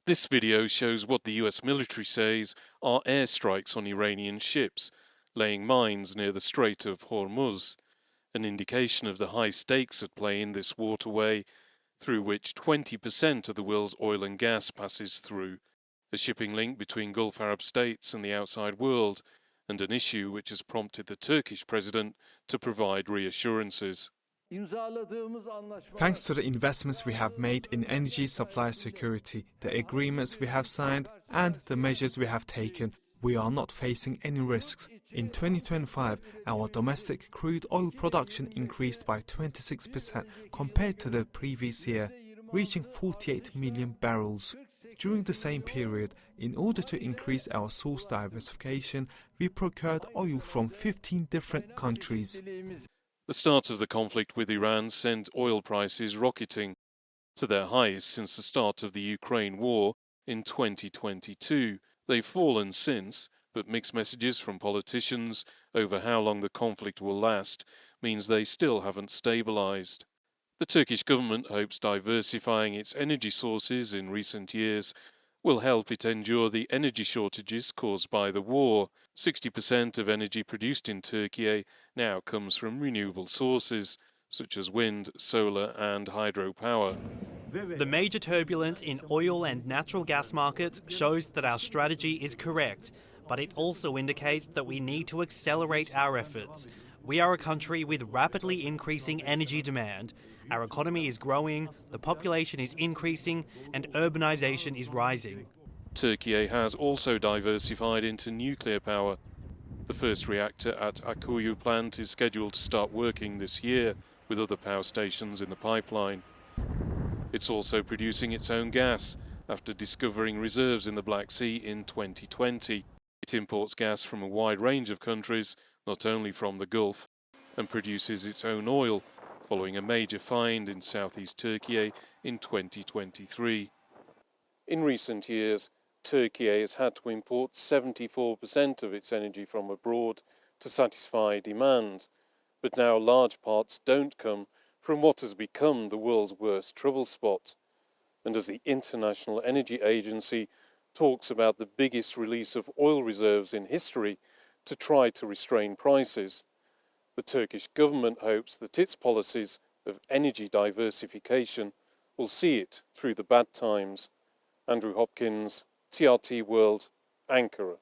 This video shows what the US military says are airstrikes on Iranian ships, laying mines near the Strait of Hormuz, an indication of the high stakes at play in this waterway, through which 20% of the world's oil and gas passes through, a shipping link between Gulf Arab states and the outside world, and an issue which has prompted the Turkish president to provide reassurances. Thanks to the investments we have made in energy supply security, the agreements we have signed, and the measures we have taken, we are not facing any risks. In 2025, our domestic crude oil production increased by 26% compared to the previous year, reaching 48 million barrels. During the same period, in order to increase our source diversification, we procured oil from 15 different countries. The start of the conflict with Iran sent oil prices rocketing to their highest since the start of the Ukraine war in 2022. They've fallen since, but mixed messages from politicians over how long the conflict will last means they still haven't stabilized. The Turkish government hopes diversifying its energy sources in recent years will help it endure the energy shortages caused by the war. 60% of energy produced in Türkiye now comes from renewable sources, such as wind, solar and hydropower. The major turbulence in oil and natural gas markets shows that our strategy is correct, but it also indicates that we need to accelerate our efforts. We are a country with rapidly increasing energy demand. Our economy is growing, the population is increasing, and urbanization is rising. Türkiye has also diversified into nuclear power. The first reactor at Akuyu plant is scheduled to start working this year, with other power stations in the pipeline. It's also producing its own gas, after discovering reserves in the Black Sea in 2020. It imports gas from a wide range of countries, not only from the Gulf, and produces its own oil, following a major find in southeast Türkiye in 2023. In recent years, Türkiye has had to import 74% of its energy from abroad to satisfy demand, but now large parts don't come from what has become the world's worst trouble spot. And as the International Energy Agency talks about the biggest release of oil reserves in history to try to restrain prices, the Turkish government hopes that its policies of energy diversification will see it through the bad times. Andrew Hopkins, TRT World, Ankara.